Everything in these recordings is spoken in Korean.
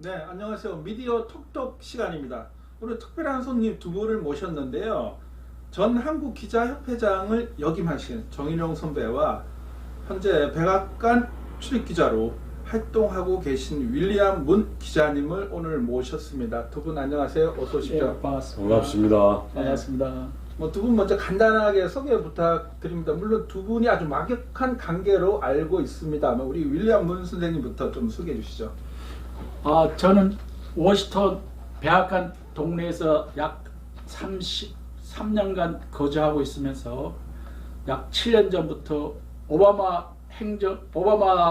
네, 안녕하세요. 미디어 톡톡 시간입니다. 오늘 특별한 손님 두 분을 모셨는데요. 전 한국기자협회장을 역임하신 정일용 선배와 현재 백악관 출입기자로 활동하고 계신 윌리엄 문 기자님을 오늘 모셨습니다. 두 분 안녕하세요. 어서 오십시오. 네, 반갑습니다. 반갑습니다. 반갑습니다. 두 분 먼저 간단하게 소개 부탁드립니다. 물론 두 분이 아주 막역한 관계로 알고 있습니다. 우리 윌리엄 문 선생님부터 좀 소개해 주시죠. 저는 워싱턴 백악관 동네에서 약 33년간 거주하고 있으면서 약 7년 전부터 오바마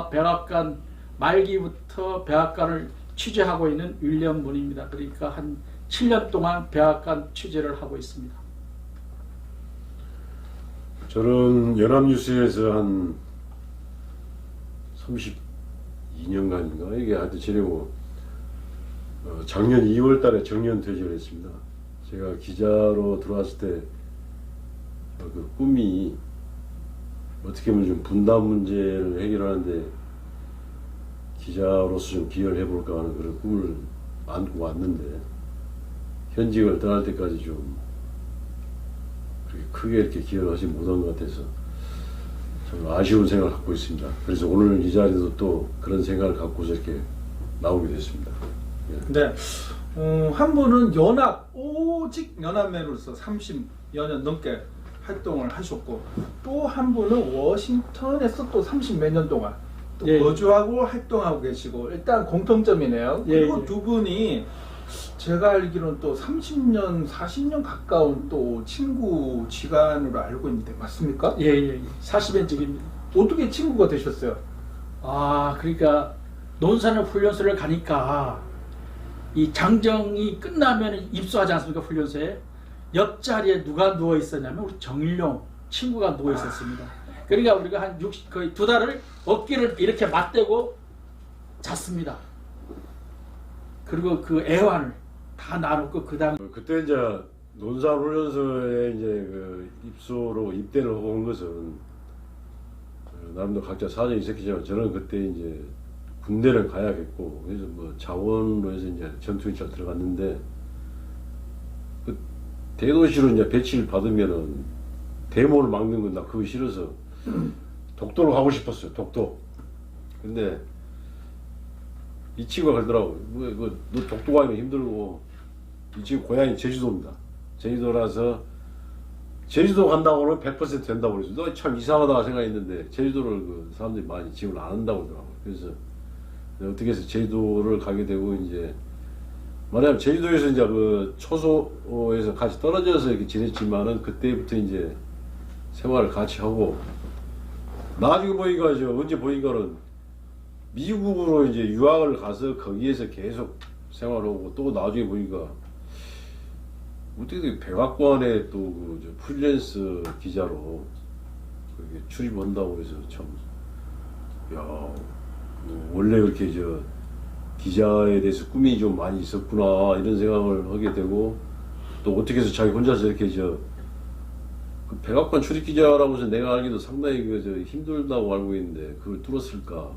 백악관 말기부터 백악관을 취재하고 있는 윌리엄 문입니다. 그러니까 한 7년 동안 백악관 취재를 하고 있습니다. 저는 연합뉴스에서 한 32년간인가 이게 하여튼 지내고 작년 2월 달에 정년 퇴직을 했습니다. 제가 기자로 들어왔을 때 그 꿈이 어떻게 보면 좀 분단 문제를 해결하는데 기자로서 좀 기여를 해볼까 하는 그런 꿈을 안고 왔는데 현직을 떠날 때까지 좀 그렇게 크게 이렇게 기여를 하지 못한 것 같아서 좀 아쉬운 생각을 갖고 있습니다. 그래서 오늘 이 자리에도 또 그런 생각을 갖고서 이렇게 나오게 됐습니다. 네, 한 분은 오직 연합맨으로서 30여 년 넘게 활동을 하셨고, 또 한 분은 워싱턴에서 또 30 몇 년 동안 또 예. 거주하고 활동하고 계시고, 일단 공통점이네요. 그리고 예. 두 분이 제가 알기로는 또 30년, 40년 가까운 또 친구 지간으로 알고 있는데 맞습니까? 예. 40년직입니다. 어떻게 친구가 되셨어요? 그러니까 논산을 훈련소를 가니까 이 장정이 끝나면 입소하지 않습니까? 훈련소에 옆자리에 누가 누워 있었냐면 우리 정일용 친구가 누워 있었습니다. 그러니까 우리가 한 거의 2달을 어깨를 이렇게 맞대고 잤습니다. 그리고 그 애환을 다 나눴고 그때 이제 논산훈련소에 이제 그 입소로 입대를 하고 온 것은 나름대로 각자 사정이 있었겠지만 저는 그때 이제 군대를 가야겠고 그래서 뭐 자원으로 해서 이제 전투기차 들어갔는데 그 대도시로 이제 배치를 받으면은 대모를 막는 건 나 그거 싫어서 독도로 가고 싶었어요. 독도. 근데 이 친구가 그러더라고. 너 독도 가기는 힘들고 이 친구 고향이 제주도입니다. 제주도라서 제주도 간다고는 100% 된다고 그랬어. 너 참 이상하다 생각했는데 제주도를 그 사람들이 많이 지원을 안 한다고 그러더라고요. 그래서 어떻게 해서 제주도를 가게 되고 이제 말하자면 제주도에서 이제 그 초소에서 같이 떨어져서 이렇게 지냈지만은 그때부터 이제 생활을 같이 하고 나중에 보니까 언제 보니까는 미국으로 이제 유학을 가서 거기에서 계속 생활하고 또 나중에 보니까 어떻게 백악관에 또 그 프리랜서 기자로 그렇게 출입한다고 해서 참 원래 그렇게 기자에 대해서 꿈이 좀 많이 있었구나 이런 생각을 하게 되고 또 어떻게 해서 자기 혼자서 이렇게 그 백악관 출입 기자라고 해서 내가 알기도 상당히 힘들다고 알고 있는데 그걸 뚫었을까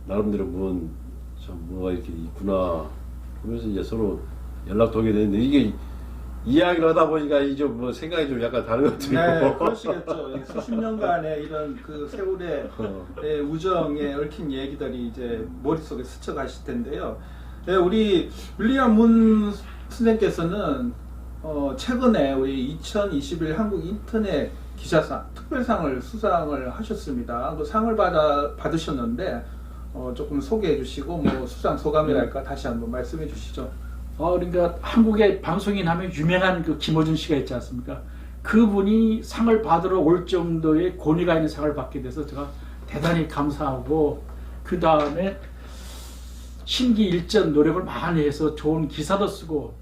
나름대로 뭐가 이렇게 있구나 그러면서 이제 서로 연락도 하게 되는데 이게 이야기를 하다 보니까 이제 뭐 생각이 좀 약간 다른 것 같아요. 네, 그러시겠죠. 수십 년간의 이런 그 세월의 우정에 얽힌 얘기들이 이제 머릿속에 스쳐가실 텐데요. 네, 우리 윌리엄 문 선생께서는 최근에 우리 2021 한국 인터넷 기자상 특별상을 수상을 하셨습니다. 그 상을 받으셨는데 조금 소개해 주시고 뭐 수상 소감이랄까 다시 한번 말씀해 주시죠. 그러니까 한국의 방송인 하면 유명한 그 김어준 씨가 있지 않습니까? 그분이 상을 받으러 올 정도의 권위가 있는 상을 받게 돼서 제가 대단히 감사하고 그 다음에 심기일전 노력을 많이 해서 좋은 기사도 쓰고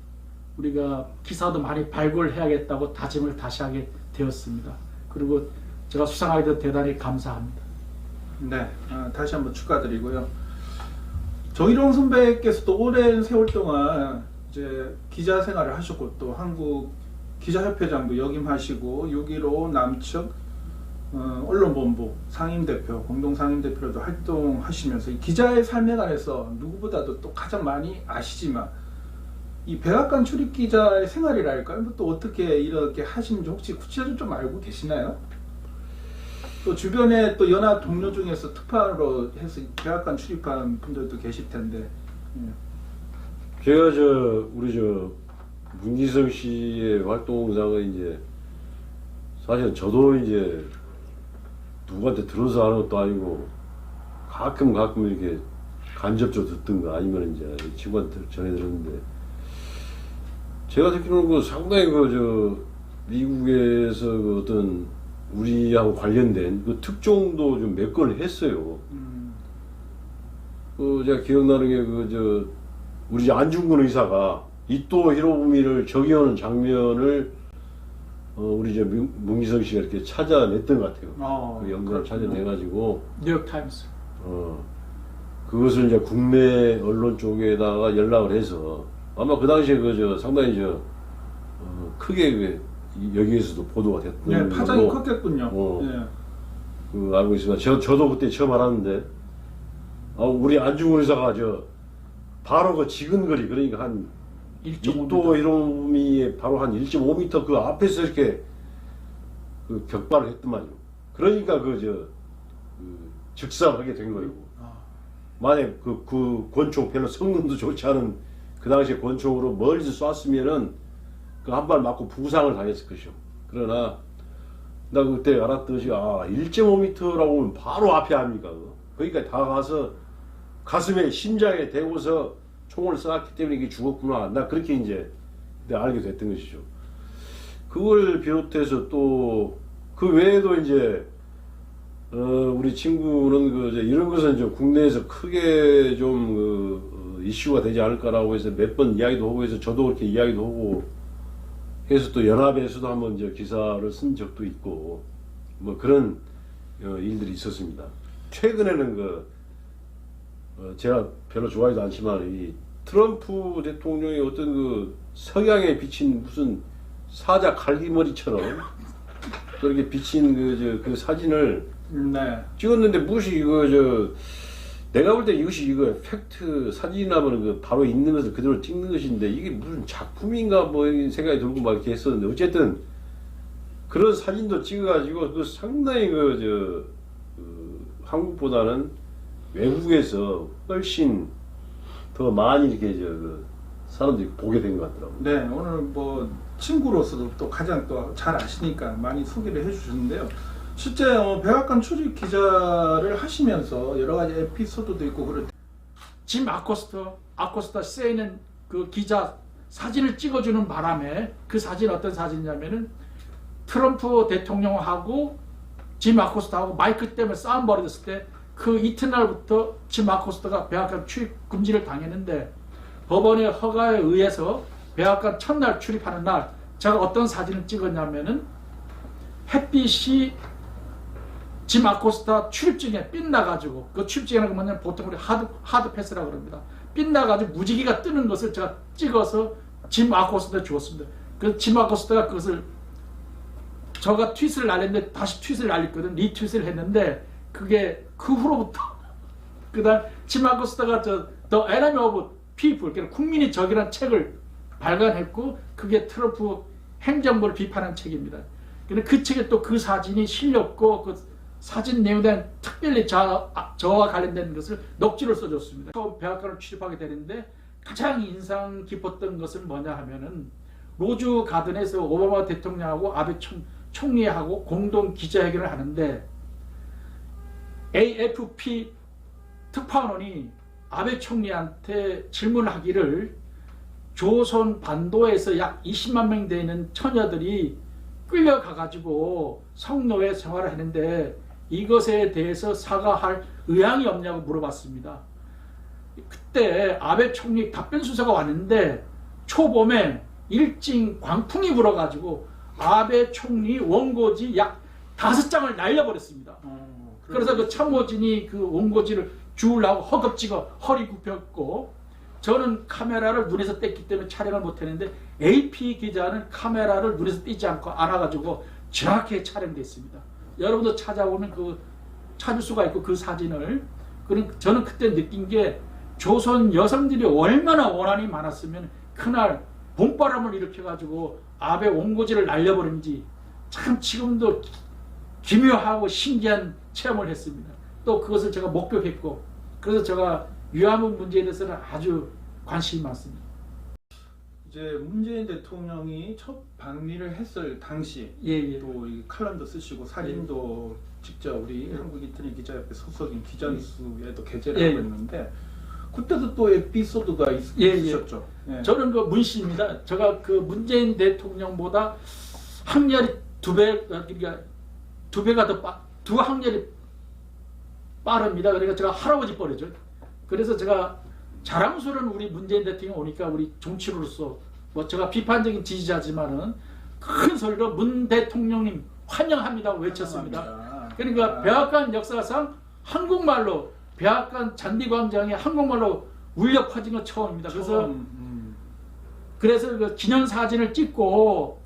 우리가 기사도 많이 발굴해야겠다고 다짐을 다시 하게 되었습니다. 그리고 제가 수상하게 돼서 대단히 감사합니다. 네, 다시 한번 축하드리고요. 정일용 선배께서도 오랜 세월 동안 이제 기자 생활을 하셨고 또 한국 기자협회장도 역임하시고 6.15 남측 언론본부 상임대표, 공동상임대표로도 활동하시면서 이 기자의 삶에 관해서 누구보다도 또 가장 많이 아시지만 이 백악관 출입 기자의 생활이랄까요? 뭐또 어떻게 이렇게 하시는지 혹시 구체적으로 좀 알고 계시나요? 또 주변에 또 연합 동료 중에서 특파로 해서 백악관 출입한 분들도 계실 텐데. 제가 우리 문기성 씨의 활동상은 이제 사실 저도 이제 누구한테 들어서 하는 것도 아니고 가끔 이렇게 간접적으로 듣던 거 아니면 이제 친구한테 전해 들었는데, 제가 듣기로는 그 상당히 미국에서 그 어떤 우리하고 관련된 그 특종도 좀 몇 건을 했어요. 제가 기억나는 게 우리 안중근 의사가 이토 히로부미를 적용하는 장면을 우리 문기성 씨가 이렇게 찾아냈던 것 같아요. 그 영상을 찾아내가지고 뉴욕 타임스. 그것을 이제 국내 언론 쪽에다가 연락을 해서 아마 그 당시에 상당히 크게 여기에서도 보도가 됐던 네, 파장이 거고. 컸겠군요. 네. 알고 있습니다. 저도 그때 처음 알았는데, 우리 안중근 의사가 바로 그 지근거리, 그러니까 한 1.5m. 이토 히로부미의 바로 한 1.5m 그 앞에서 이렇게 그 격발을 했단 말이에요. 그러니까 즉사하게 된 거예요. 만약 그 권총 별로 성능도 좋지 않은 그 당시에 권총으로 멀리서 쐈으면은 그 한 발 맞고 부상을 당했을 것이요. 그러나 나 그때 알았듯이 1.5m라고 하면 바로 앞에 합니까? 거기까지 다 가서 가슴에 심장에 대고서 총을 쐈기 때문에 이게 죽었구나. 나 그렇게 이제 알게 됐던 것이죠. 그걸 비롯해서 또 그 외에도 이제 우리 친구는 이런 것은 좀 국내에서 크게 좀 이슈가 되지 않을까라고 해서 몇 번 이야기도 하고 해서 저도 그렇게 이야기도 하고 해서 또 연합에서도 한번 기사를 쓴 적도 있고 뭐 그런 일들이 있었습니다. 최근에는 제가 별로 좋아하지도 않지만 이 트럼프 대통령의 어떤 석양에 비친 무슨 사자 갈기머리처럼 그렇게 비친 그 사진을 네. 찍었는데 무엇이 내가 볼 때 이것이 팩트 사진이라면 바로 있는 것을 그대로 찍는 것인데 이게 무슨 작품인가 뭐 생각이 들고 막 이렇게 했었는데, 어쨌든 그런 사진도 찍어가지고 상당히 한국보다는 외국에서 훨씬 더 많이 이렇게 사람들이 보게 된 것 같더라고요. 네, 오늘 뭐 친구로서도 또 가장 또 잘 아시니까 많이 소개를 해주셨는데요. 실제 백악관 출입 기자를 하시면서 여러 가지 에피소드도 있고 그럴 때 짐 아코스타 세이는 그 기자 사진을 찍어주는 바람에, 그 사진 어떤 사진이냐면은 트럼프 대통령하고 짐 아코스타하고 마이크 때문에 싸움 벌어졌을 때 그 이튿날부터 짐 아코스타가 백악관 출입 금지를 당했는데, 법원의 허가에 의해서 백악관 첫날 출입하는 날 제가 어떤 사진을 찍었냐면은 햇빛이 짐 아코스타 출입증에 삔나가지고, 그 출입증이라는 건 뭐냐면 보통 우리 하드 패스라고 그럽니다. 삔나가지고 무지개가 뜨는 것을 제가 찍어서 짐 아코스타에 주었습니다. 그 짐 아코스타가 그것을 저가 트윗을 날렸는데 다시 트윗을 날렸거든. 리트윗을 했는데 그게 그 후로부터 그다음 짐 아코스타가 The Enemy of People, 그러니까 국민이 적이라는 책을 발간했고 그게 트럼프 행정부를 비판한 책입니다. 근데 그 책에 또 그 사진이 실렸고 그 사진 내용에 대한 특별히 저와 관련된 것을 녹지를 써줬습니다. 처음 백악관을 출입하게 되는데 가장 인상 깊었던 것은 뭐냐 하면은 로즈 가든에서 오바마 대통령하고 아베 총리하고 공동 기자회견을 하는데 AFP 특파원이 아베 총리한테 질문하기를 조선 반도에서 약 20만 명 되는 처녀들이 끌려가가지고 성노예 생활을 했는데 이것에 대해서 사과할 의향이 없냐고 물어봤습니다. 그때 아베 총리 답변 순서가 왔는데 초봄에 일진 광풍이 불어가지고 아베 총리 원고지 약 5장을 날려버렸습니다. 그래서 그 참모진이 그 원고지를 주우려고 허겁지겁 허리 굽혔고, 저는 카메라를 눈에서 뗐기 때문에 촬영을 못했는데 AP 기자는 카메라를 눈에서 떼지 않고 안아가지고 정확하게 촬영됐습니다. 여러분도 찾아오면 그 찾을 수가 있고 그 사진을. 그럼 저는 그때 느낀 게 조선 여성들이 얼마나 원한이 많았으면 그날 봄바람을 일으켜가지고 아베 원고지를 날려버린지 참 지금도 기묘하고 신기한 체험을 했습니다. 또 그것을 제가 목격했고 그래서 제가 위안부 문제에 대해서는 아주 관심이 많습니다. 이제 문재인 대통령이 첫 방미를 했을 당시 예. 또 이 칼럼도 쓰시고 사진도 직접 우리 한국인터넷 기자협회 소속인 기자뉴스에도 게재를 예. 하고 있는데 그때도 또 에피소드가 예. 있으셨죠. 예. 저는 그 문씨입니다. 제가 그 문재인 대통령보다 학렬이 그러니까 두 배가 두 학렬이 빠릅니다. 그러니까 제가 할아버지 뻘이죠. 그래서 제가 자랑스러운 우리 문재인 대통령 오니까 우리 정치로서 뭐 제가 비판적인 지지자지만은 큰 소리로 문 대통령님 환영합니다 외쳤습니다. 환영합니다. 그러니까 백악관 역사상 한국말로 백악관 잔디광장에 한국말로 울려 퍼진 건 처음입니다. 그래서 그 기념 사진을 찍고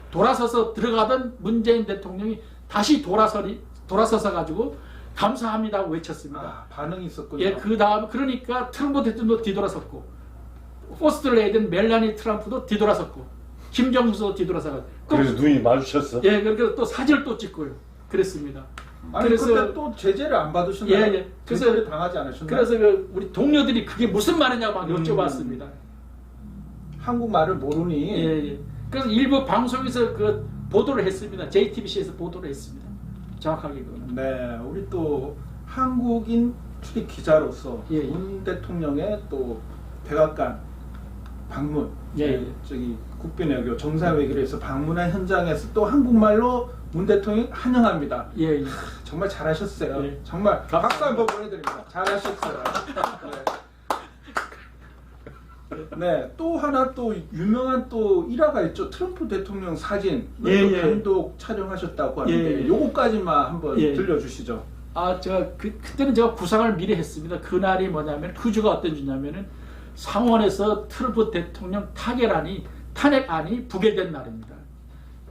돌아서서 들어가던 문재인 대통령이 다시 돌아서서 가지고 감사합니다 외쳤습니다. 아, 반응이 있었군요. 예, 그 다음 그러니까 트럼프 대통령도 뒤돌아섰고 포스트 레이디 멜라니 트럼프도 뒤돌아섰고 김정수도 뒤돌아서고 그래서 눈이 마주쳤어. 예, 그래서 또 사진을 또 찍고요. 그랬습니다. 아니 그때 또 제재를 안 받으셨나요? 예. 그래서 제재를 당하지 않으셨나요? 그래서 그 우리 동료들이 그게 무슨 말이냐고 막 여쭤봤습니다. 한국말을 모르니 예. 그래서 일부 방송에서 그 보도를 했습니다. JTBC에서 보도를 했습니다. 정확하게 그거는. 네, 우리 또 한국인 출입 기자로서 예. 문 대통령의 또 백악관 방문, 예. 저기 국빈외교 정상회의에서 방문한 현장에서 또 한국말로 문 대통령 환영합니다. 예. 정말 잘하셨어요. 예. 정말 박수 한번 보내드립니다. 잘하셨어요. 네, 또 하나 또 유명한 또 일화가 있죠. 트럼프 대통령 사진 예. 단독 촬영하셨다고 하는데 예. 요거까지만 한번 예. 들려주시죠. 아, 제가 그때는 제가 구상을 미리 했습니다. 그날이 뭐냐면 그 주가 어떤 주냐면은 상원에서 트럼프 대통령 탄핵안이 부결된 날입니다.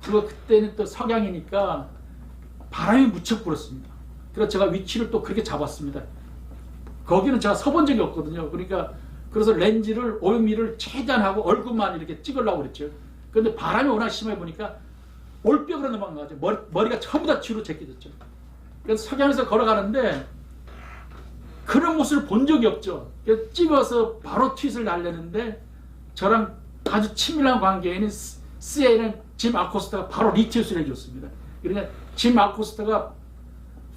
그때는 또 석양이니까 바람이 무척 불었습니다. 그래서 제가 위치를 또 그렇게 잡았습니다. 거기는 제가 서본 적이 없거든요. 그래서 렌즈를 5mm를 최대한 하고 얼굴만 이렇게 찍으려고 그랬죠. 그런데 바람이 워낙 심해 보니까 올백으로 넘어간 거죠. 머리가 전부 다 뒤로 제껴졌죠. 그래서 석양에서 걸어가는데 그런 모습을 본 적이 없죠. 그래서 찍어서 바로 트윗을 날렸는데 저랑 아주 친밀한 관계에는 CNN 짐 아코스타가 바로 리트윗을 해줬습니다. 그러니까 짐 아코스타가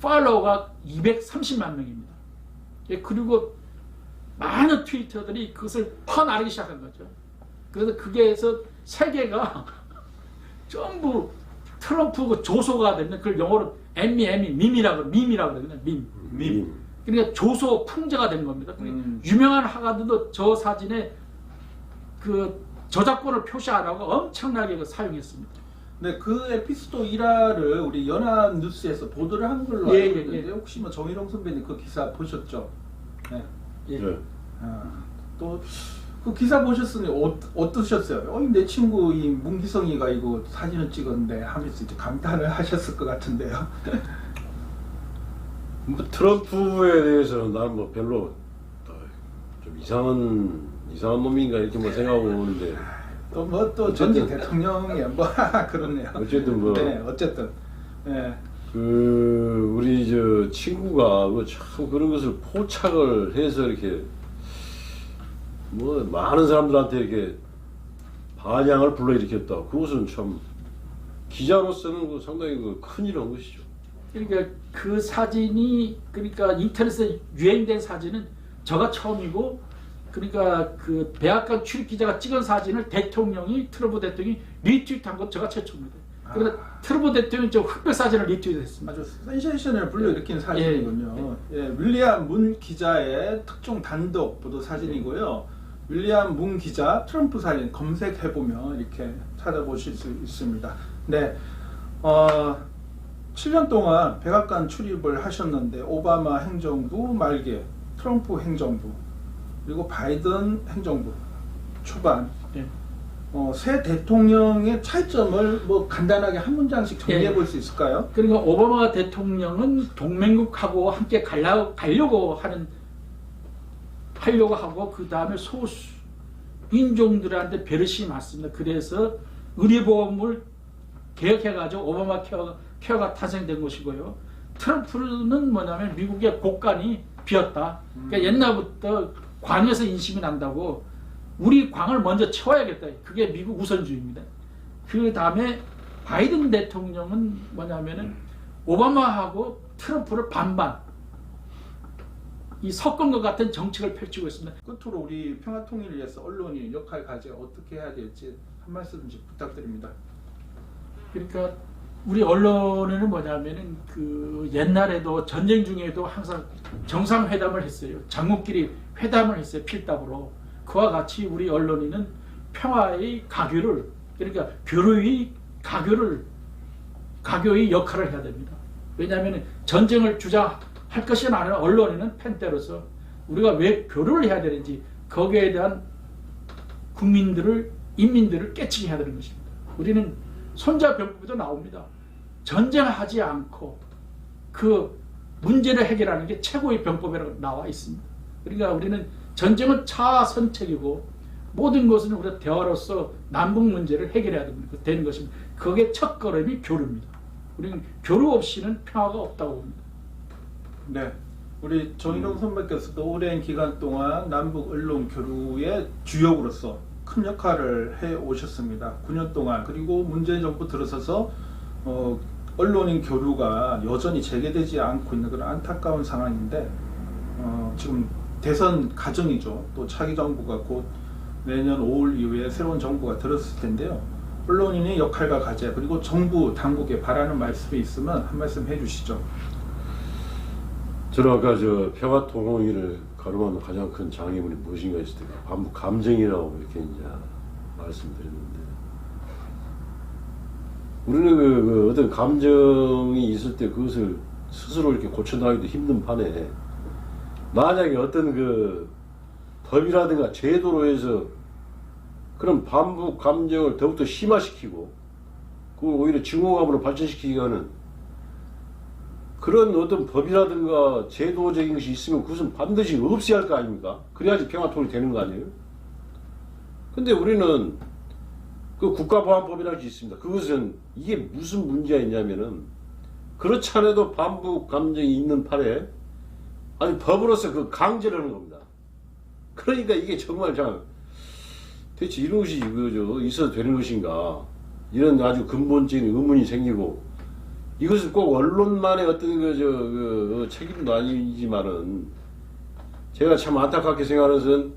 팔로워가 230만 명입니다. 그리고 많은 트위터들이 그것을 퍼나르기 시작한 거죠. 그래서 그게서 세계가 전부 트럼프 그 조소가 되는 그걸 영어로 밈이라고 그러거든요. 밈. 그러니까 조소 풍자가 된 겁니다. 유명한 화가들도 저 사진에 그 저작권을 표시 안 하고 엄청나게 사용했습니다. 네, 그 에피소드 일화를 우리 연합뉴스에서 보도를 한 걸로 알고 있는데 혹시 뭐 정일홍 선배님 그 기사 보셨죠? 네. 예. 또 그 기사 보셨으니 어떠셨어요? 내 친구 이 문기성이가 이거 사진을 찍었는데 하면서 이제 감탄을 하셨을 것 같은데요. 뭐 트럼프에 대해서는 난 뭐 별로 좀 이상한 놈인가 이렇게 뭐 생각하고 오는데 또 뭐 또 전직 대통령이 뭐 그렇네요. 어쨌든 뭐 네, 어쨌든 네. 그 우리 저 친구가 참 그런 것을 포착을 해서 이렇게 뭐 많은 사람들한테 이렇게 반향을 불러일으켰다. 그것은 참 기자로서는 그 상당히 그 큰일한 것이죠. 그러니까 그 사진이 그러니까 인터넷에 유행된 사진은 저가 처음이고 그러니까 그 백악관 출입 기자가 찍은 사진을 트럼프 대통령이 리트윗한 건 제가 최초입니다. 그래서 트럼프 대통령이 저 흑백 사진을 리트윗했습니다. 아주 센세이션을 불러일으킨 사진이군요. 윌리엄 문 기자의 특종 단독 보도 사진이고요. 윌리엄 문 기자 트럼프 사진 검색해 보면 이렇게 찾아보실 수 있습니다. 네, 7년 동안 백악관 출입을 하셨는데 오바마 행정부 말기, 트럼프 행정부, 그리고 바이든 행정부 초반 새 대통령의 차이점을 뭐 간단하게 한 문장씩 정리해 볼 수 있을까요? 그러니까 오바마 대통령은 동맹국하고 함께 가려고 하고 그 다음에 소수 인종들한테 배려심이 많습니다. 그래서 의료보험을 개혁해가지고 오바마 케어가 탄생된 것이고요. 트럼프는 뭐냐면 미국의 곳간이 비었다. 그러니까 옛날부터 광에서 인심이 난다고 우리 광을 먼저 채워야겠다. 그게 미국 우선주의입니다. 그 다음에 바이든 대통령은 뭐냐면은 오바마하고 트럼프를 반반 이 섞은 것 같은 정책을 펼치고 있습니다. 끝으로 우리 평화통일을 위해서 언론이 역할 가져 어떻게 해야 될지 한 말씀씩 부탁드립니다. 그러니까 우리 언론에는 뭐냐면은 그 옛날에도 전쟁 중에도 항상 정상회담을 했어요. 장군끼리 회담을 했어요. 필답으로. 그와 같이 우리 언론인은 평화의 가교를 그러니까 교류의 가교의 역할을 해야 됩니다. 왜냐하면 전쟁을 주장할 것이 아니라 언론인은 펜대로서 우리가 왜 교류를 해야 되는지 거기에 대한 인민들을 깨치게 해야 되는 것입니다. 우리는 손자병법에도 나옵니다. 전쟁하지 않고 그 문제를 해결하는 게 최고의 병법이라고 나와 있습니다. 그러니까 우리는 전쟁은 차선책이고 모든 것은 우리가 대화로서 남북 문제를 해결해야 되는 것입니다. 그게 첫 걸음이 교류입니다. 우리는 교류 없이는 평화가 없다고 봅니다. 네, 우리 정일홍 선배께서도 오랜 기간 동안 남북 언론 교류의 주역으로서 큰 역할을 해 오셨습니다. 9년 동안. 그리고 문재인 정부 들어서서 언론인 교류가 여전히 재개되지 않고 있는 그런 안타까운 상황인데 지금 대선 가정이죠. 또 차기 정부가 곧 내년 5월 이후에 새로운 정부가 들었을 텐데요. 언론인의 역할과 과제 그리고 정부 당국에 바라는 말씀이 있으면 한 말씀 해주시죠. 저는 아까 평화 통일을 가로막는 가장 큰 장애물이 무엇인가 했을 때 반복 감정이라고 이렇게 이제 말씀드렸는데 우리는 그 어떤 감정이 있을 때 그것을 스스로 이렇게 고쳐나가기도 힘든 판에 만약에 어떤 그 법이라든가 제도로 해서 그런 반복 감정을 더욱더 심화시키고 그 오히려 증오감으로 발전시키게 하는 그런 어떤 법이라든가 제도적인 것이 있으면 그것은 반드시 없애야 할 거 아닙니까? 그래야지 평화통일이 되는 거 아니에요? 근데 우리는 그 국가보안법이라는 것이 있습니다. 그것은 이게 무슨 문제가 있냐면은 그렇지 않아도 반복 감정이 있는 판에 아니 법으로서 그 강제를 하는 겁니다. 그러니까 이게 정말 참 대체 이런 것이 있어도 되는 것인가 이런 아주 근본적인 의문이 생기고 이것은 꼭 언론만의 어떤 책임도 아니지만은 제가 참 안타깝게 생각하는 것은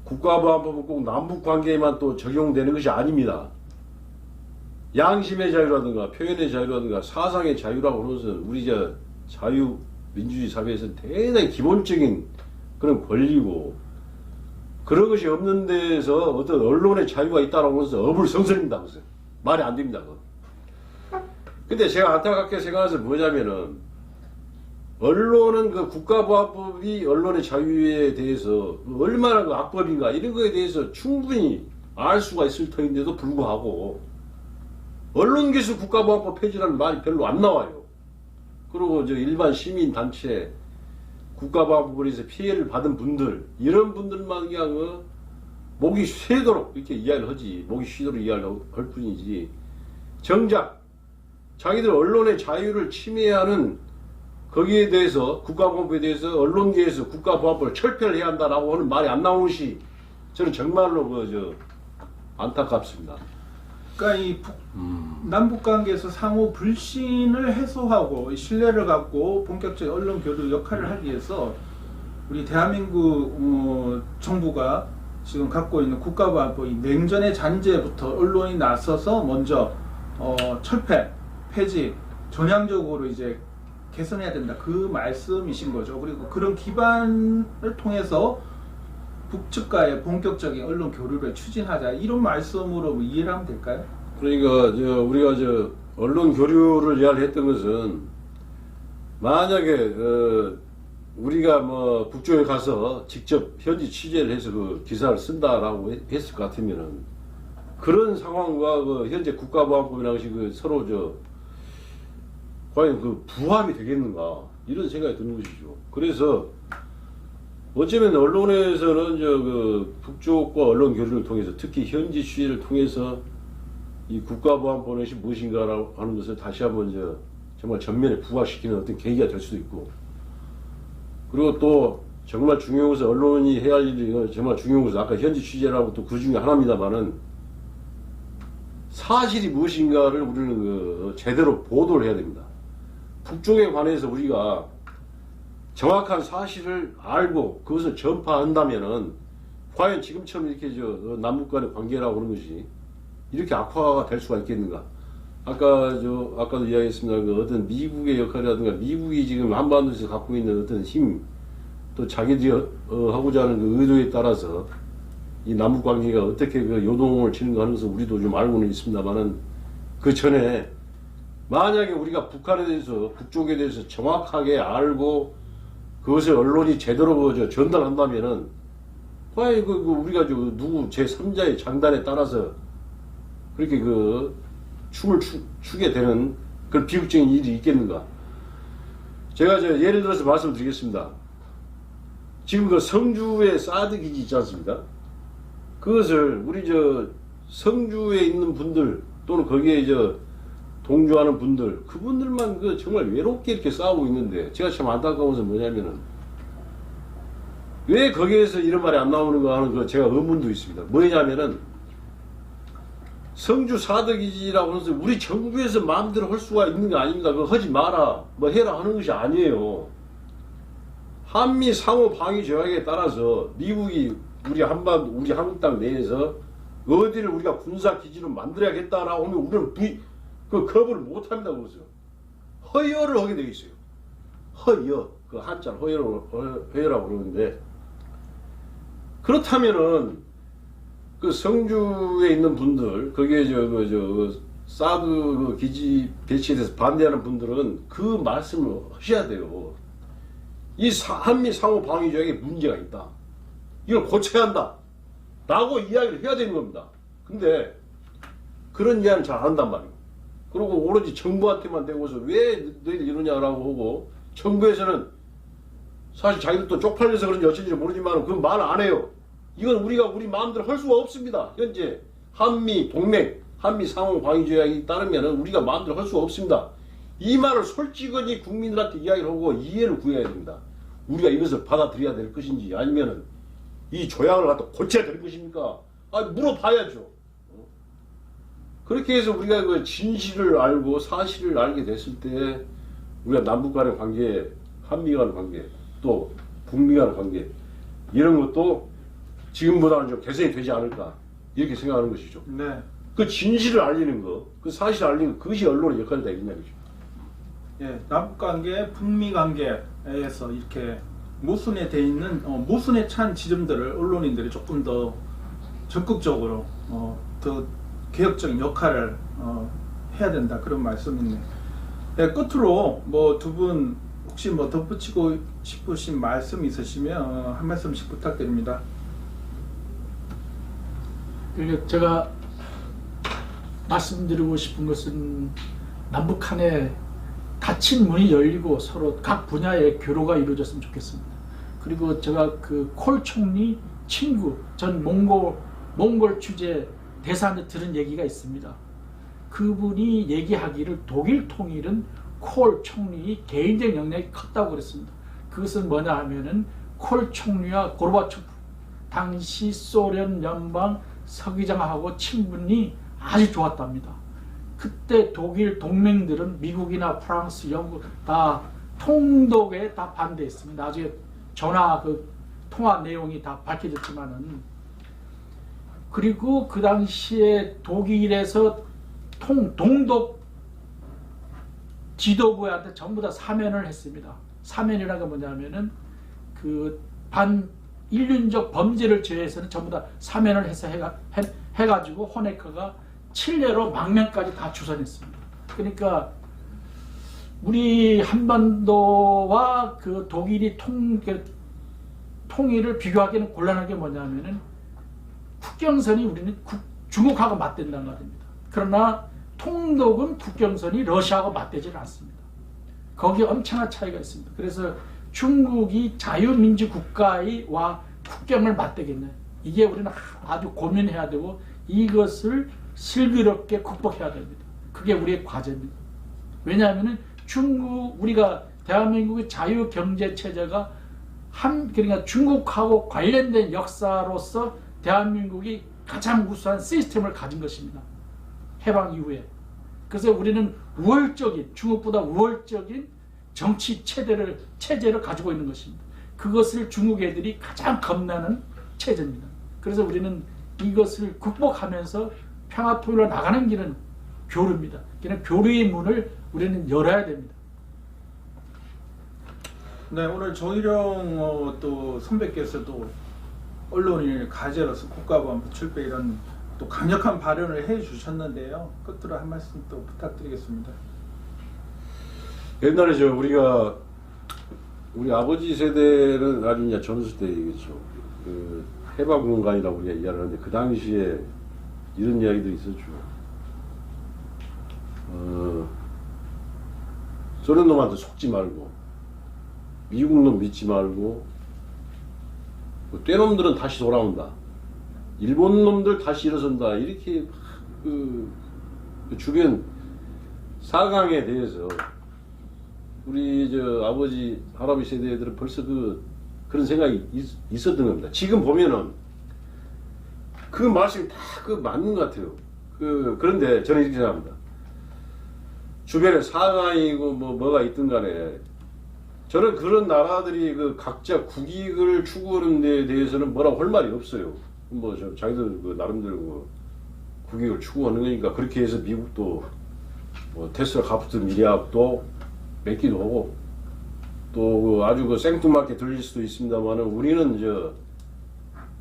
국가보안법은 꼭 남북 관계에만 또 적용되는 것이 아닙니다. 양심의 자유라든가 표현의 자유라든가 사상의 자유라고 하는 것은 우리 자유 민주주의 사회에서는 대단히 기본적인 그런 권리고 그런 것이 없는 데서 어떤 언론의 자유가 있다라고 해서 어불성설입니다. 그것은 말이 안 됩니다. 그건. 근데 제가 안타깝게 생각해서 뭐냐면은 언론은 그 국가보안법이 언론의 자유에 대해서 얼마나 그 악법인가 이런 거에 대해서 충분히 알 수가 있을 터인데도 불구하고 언론계에서 국가보안법 폐지라는 말이 별로 안 나와요. 그리고 일반 시민단체 국가보안법에 의해서 피해를 받은 분들 이런 분들만 그냥 목이 쉬도록 이렇게 이야기를 하지 목이 쉬도록 이야기를 할 뿐이지 정작 자기들 언론의 자유를 침해하는 거기에 대해서 국가보안법에 대해서 언론계에서 국가보안법을 철폐를 해야 한다라고 하는 말이 안 나오는 것이 저는 정말로 안타깝습니다. 그러니까 이 남북 관계에서 상호 불신을 해소하고 신뢰를 갖고 본격적인 언론 교류 역할을 하기 위해서 우리 대한민국 정부가 지금 갖고 있는 국가보안법 이 냉전의 잔재부터 언론이 나서서 먼저 철폐, 폐지, 전향적으로 이제 개선해야 된다. 그 말씀이신 거죠. 그리고 그런 기반을 통해서 북측과의 본격적인 언론 교류를 추진하자. 이런 말씀으로 이해를 하면 될까요? 그러니까 우리가 언론 교류를 이야기했던 것은 만약에 우리가 국정에 가서 직접 현지 취재를 해서 그 기사를 쓴다라고 했을 것 같으면은 그런 상황과 그 현재 국가보안법이라는 것이 그 서로 과연 그 부합이 되겠는가 이런 생각이 드는 것이죠. 그래서 어쩌면 언론에서는 그 북쪽과 언론 교류를 통해서 특히 현지 취재를 통해서 이 국가보안법이 무엇인가라고 하는 것을 다시 한번 정말 전면에 부각시키는 어떤 계기가 될 수도 있고, 그리고 또 정말 중요한 것은 언론이 해야 할 일이 정말 중요한 것은 아까 현지 취재라고 또 그 중에 하나입니다만은 사실이 무엇인가를 우리는 제대로 보도를 해야 됩니다. 북쪽에 관해서 우리가 정확한 사실을 알고 그것을 전파한다면은 과연 지금처럼 이렇게 남북 간의 관계라고 하는 것이 이렇게 악화가 될 수가 있겠는가? 아까도 이야기했습니다. 그 어떤 미국의 역할이라든가 미국이 지금 한반도에서 갖고 있는 어떤 힘, 또 자기들이 하고자 하는 그 의도에 따라서 이 남북 관계가 어떻게 그 요동을 치는가 하는 것을 우리도 좀 알고는 있습니다만은 그 전에 만약에 우리가 북한에 대해서 북쪽에 대해서 정확하게 알고 그것을 언론이 제대로 전달한다면은 과연 우리가 누구 제3자의 장단에 따라서 그렇게 춤을 추게 되는 그런 비극적인 일이 있겠는가? 제가 예를 들어서 말씀드리겠습니다. 지금 그 성주의 사드 기지 있지 않습니까? 그것을 우리 성주에 있는 분들 또는 거기에 동조하는 분들, 그분들만 정말 외롭게 이렇게 싸우고 있는데 제가 참 안타까운 것은 뭐냐면은 왜 거기에서 이런 말이 안 나오는가 하는 제가 의문도 있습니다. 뭐냐면은 성주 사드기지라고 해서 우리 정부에서 마음대로 할 수가 있는 게 아닙니다. 그거 하지 마라, 뭐 해라 하는 것이 아니에요. 한미 상호 방위 조약에 따라서 미국이 우리 한국 땅 내에서 어디를 우리가 군사 기지로 만들어야겠다라고 하면 우리는 그 거부를 못 합니다. 그것을 허여를 하게 되어 있어요. 허여, 그 한자로 허여라고 그러는데, 그렇다면은 그 성주에 있는 분들, 거기에 사드 기지 배치에 대해서 반대하는 분들은 그 말씀을 하셔야 돼요. 이 한미 상호 방위 조약에 문제가 있다. 이걸 고쳐야 한다. 라고 이야기를 해야 되는 겁니다. 근데 그런 이야기는 잘 안 한단 말이에요. 그리고 오로지 정부한테만 대고서 왜 너희들 이러냐라고 하고, 정부에서는 사실 자기들도 쪽팔려서 그런지 어쩐지 모르지만 그건 말 안 해요. 이건 우리가 우리 마음대로 할 수가 없습니다. 현재 한미 동맹, 한미 상호 방위 조약에 따르면 우리가 마음대로 할 수가 없습니다. 이 말을 솔직히 국민들한테 이야기를 하고 이해를 구해야 됩니다. 우리가 이것을 받아들여야 될 것인지 아니면은 이 조약을 갖다 고쳐야 될 것입니까? 물어봐야죠. 그렇게 해서 우리가 그 진실을 알고 사실을 알게 됐을 때 우리가 남북 간의 관계, 한미 간의 관계, 또 북미 간의 관계, 이런 것도 지금보다는 좀 개선이 되지 않을까 이렇게 생각하는 것이죠. 네. 그 진실을 알리는 거, 그 사실을 알리는 거, 그것이 언론의 역할이다 이 말이죠. 예, 남북 관계, 북미 관계에서 이렇게 모순에 돼 있는 모순에 찬 지점들을 언론인들이 조금 더 적극적으로 더 개혁적인 역할을 해야 된다, 그런 말씀이네요. 예, 끝으로 두 분 혹시 덧붙이고 싶으신 말씀 있으시면 한 말씀씩 부탁드립니다. 제가 말씀드리고 싶은 것은 남북 간에 닫힌 문이 열리고 서로 각 분야의 교류가 이루어졌으면 좋겠습니다. 그리고 제가 그 콜 총리 친구, 전 몽골 취재 대사한테 들은 얘기가 있습니다. 그분이 얘기하기를 독일 통일은 콜 총리의 개인적 영향이 컸다고 그랬습니다. 그것은 뭐냐 하면은 콜 총리와 고르바초프 당시 소련 연방 서기장하고 친분이 아주 좋았답니다. 그때 독일 동맹들은 미국이나 프랑스, 영국 다 통독에 다 반대했습니다. 나중에 전화 통화 내용이 다 밝혀졌지만은, 그리고 그 당시에 독일에서 동독 지도부한테 전부 다 사면을 했습니다. 사면이라는 게 뭐냐면은 그 반인륜적 범죄를 제외해서는 전부 다 사면을 해서 해가지고 호네커가 칠레로 망명까지 다 주선했습니다. 그러니까 우리 한반도와 그 독일이 통일을 비교하기는 곤란한 게 뭐냐면은 국경선이 우리는 중국하고 맞댄단 말입니다. 그러나 통독은 국경선이 러시아하고 맞대지는 않습니다. 거기에 엄청난 차이가 있습니다. 그래서 중국이 자유민주 국가와 국경을 맞대겠네. 이게 우리는 아주 고민해야 되고 이것을 슬기롭게 극복해야 됩니다. 그게 우리의 과제입니다. 왜냐하면 우리가 대한민국의 자유경제체제가 그러니까 중국하고 관련된 역사로서 대한민국이 가장 우수한 시스템을 가진 것입니다. 해방 이후에. 그래서 우리는 중국보다 우월적인 정치 체제를 가지고 있는 것입니다. 그것을 중국 애들이 가장 겁나는 체제입니다. 그래서 우리는 이것을 극복하면서 평화통일로 나가는 길은 교류입니다. 그냥 교류의 문을 우리는 열어야 됩니다. 네, 오늘 정일영 또 선배께서도 언론인 가제로서 국가보안부 출배 이런 또 강력한 발언을 해주셨는데요. 끝으로 한 말씀 또 부탁드리겠습니다. 옛날에 우리 아버지 세대는 아주 이제 젊었을 때 얘기했죠. 그 해방군간이라고 우리가 이야기하는데 그 당시에 이런 이야기들이 있었죠. 소련 놈한테 속지 말고 미국 놈 믿지 말고 떼놈들은 다시 돌아온다. 일본 놈들 다시 일어선다. 이렇게 그 주변 사강에 대해서 우리 아버지 할아버지 세대들은 벌써 그런 생각이 있었던 겁니다. 지금 보면은 그 말씀이 다 맞는 것 같아요. 그런데 저는 이렇게 생각합니다. 주변에 사강이고 뭐가 있든 간에 저는 그런 나라들이 각자 국익을 추구하는 데 대해서는 뭐라고 할 말이 없어요. 자기들 나름대로 국익을 추구하는 거니까 그렇게 해서 미국도 테슬라 카프트 미리압도 맺기도 하고 또 아주 생뚱맞게 들릴 수도 있습니다만은 우리는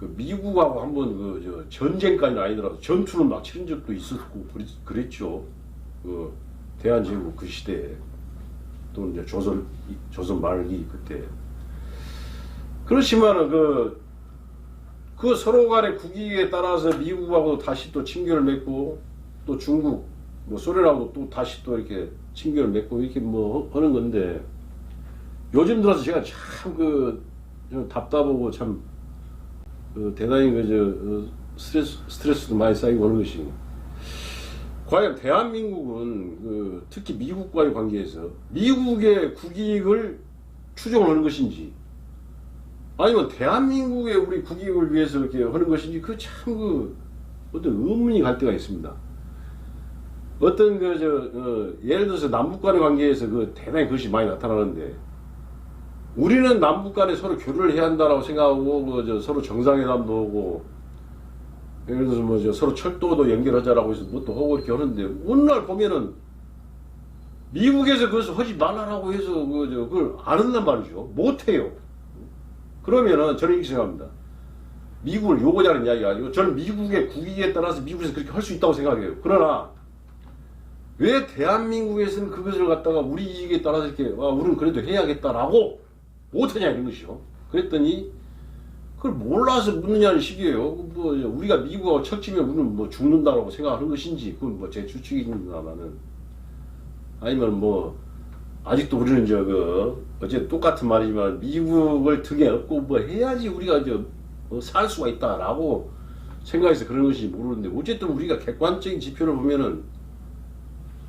미국하고 한번 전쟁까지는 아니더라도 전투는 막 치른 적도 있었고 그랬죠. 대한제국 그 시대에 또 이제 조선 말기 그때. 그렇지만은 그 서로 간의 국익에 따라서 미국하고 다시 또 친교를 맺고 또 중국 소련하고 또 다시 또 이렇게 친교를 맺고 이렇게 하는 건데 요즘 들어서 제가 참 좀 답답하고 참 대단히 스트레스도 많이 쌓이고 하는 것이 과연 대한민국은 특히 미국과의 관계에서 미국의 국익을 추종하는 것인지 아니면 대한민국의 우리 국익을 위해서 이렇게 하는 것인지 참 어떤 의문이 갈 때가 있습니다. 어떤 예를 들어서 남북 간의 관계에서 대단히 그것이 많이 나타나는데 우리는 남북 간에 서로 교류를 해야 한다라고 생각하고 서로 정상회담도 하고 예를 들어서 서로 철도도 연결하자라고 해서 또 하고 이렇게 하는데 어느 날 보면은 미국에서 그것을 하지 말라라고 해서 그걸 안 한단 말이죠. 못 해요. 그러면은 저는 이렇게 생각합니다. 미국을 요구하자는 이야기가 아니고 저는 미국의 국익에 따라서 미국에서 그렇게 할 수 있다고 생각해요. 그러나 왜 대한민국에서는 그것을 갖다가 우리 이익에 따라서 이렇게 우리는 그래도 해야겠다라고 못하냐 이런 것이요. 그랬더니 그걸 몰라서 묻느냐는 식이에요. 우리가 미국하고 척지면 우리는 죽는다라고 생각하는 것인지 그건 제 추측입니다만은 아니면 아직도 우리는 어쨌든 똑같은 말이지만 미국을 등에 업고 해야지 우리가 살 수가 있다라고 생각해서 그런 것인지 모르는데 어쨌든 우리가 객관적인 지표를 보면은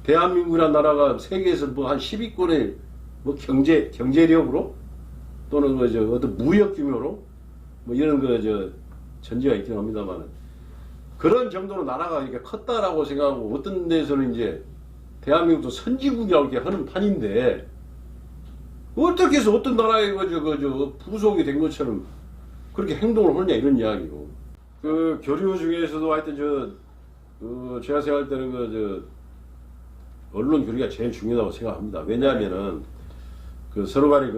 대한민국이라는 나라가 세계에서 한 10위권의 경제력으로 또는 어떤 무역 규모로 이런 전제가 있긴 합니다만 그런 정도로 나라가 이렇게 컸다라고 생각하고 어떤 데서는 이제 대한민국도 선진국이라고 이렇게 하는 판인데 어떻게 해서 어떤 나라의 부속이 된 것처럼 그렇게 행동을 하느냐 이런 이야기고 교류 중에서도 하여튼 제가 생각할 때는 언론 교류가 제일 중요하다고 생각합니다. 왜냐하면은 서로 간에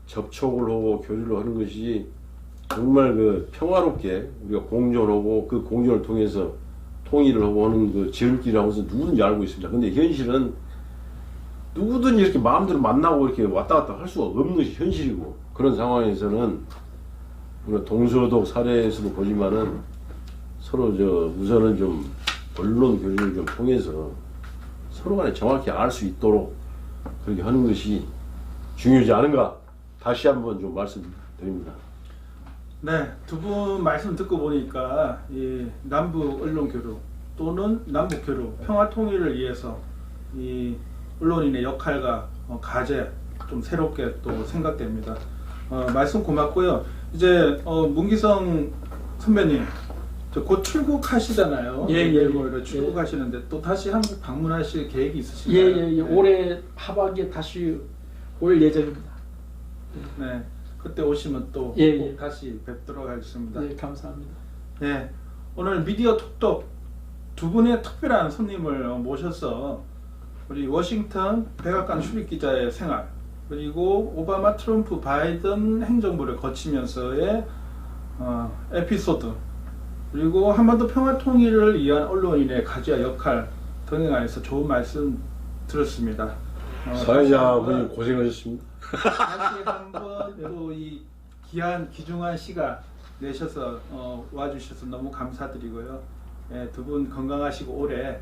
접촉을 하고 교류를 하는 것이 정말 평화롭게 우리가 공존하고 그 공존을 통해서 통일을 하고 하는 지름길이라고 해서 누구든지 알고 있습니다. 근데 현실은 누구든지 이렇게 마음대로 만나고 이렇게 왔다 갔다 할 수가 없는 것이 현실이고 그런 상황에서는 동서독 사례에서도 보지만은 서로 우선은 좀 언론 교류를 좀 통해서 서로 간에 정확히 알 수 있도록 그렇게 하는 것이 중요하지 않은가 다시 한번 좀 말씀드립니다. 네, 두 분 말씀 듣고 보니까 이 남북 언론 교류 또는 남북 교류 평화 통일을 위해서 이 언론인의 역할과 과제 좀 새롭게 또 생각됩니다. 말씀 고맙고요. 이제 문기성 선배님 곧 출국하시잖아요. 예, 예, 일본으로 예. 출국하시는데 또 다시 한국 방문하실 계획이 있으신가요? 예. 올해 하반기에 다시 올 예정입니다. 네, 그때 오시면 또 예, 꼭 예. 다시 뵙도록 하겠습니다. 네, 감사합니다. 네, 오늘 미디어 톡톡 두 분의 특별한 손님을 모셔서 우리 워싱턴 백악관 출입 기자의 생활 그리고 오바마, 트럼프, 바이든 행정부를 거치면서의 에피소드 그리고 한반도 평화 통일을 위한 언론인의 가치와 역할 등에 관해서 좋은 말씀 들었습니다. 사회자분이 고생하셨습니다. 다시 한번 또 이 귀중한 시간 내셔서 와주셔서 너무 감사드리고요. 예, 두 분 건강하시고 올해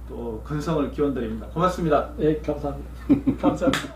또 건성을 기원드립니다. 고맙습니다. 네, 감사합니다. 감사합니다.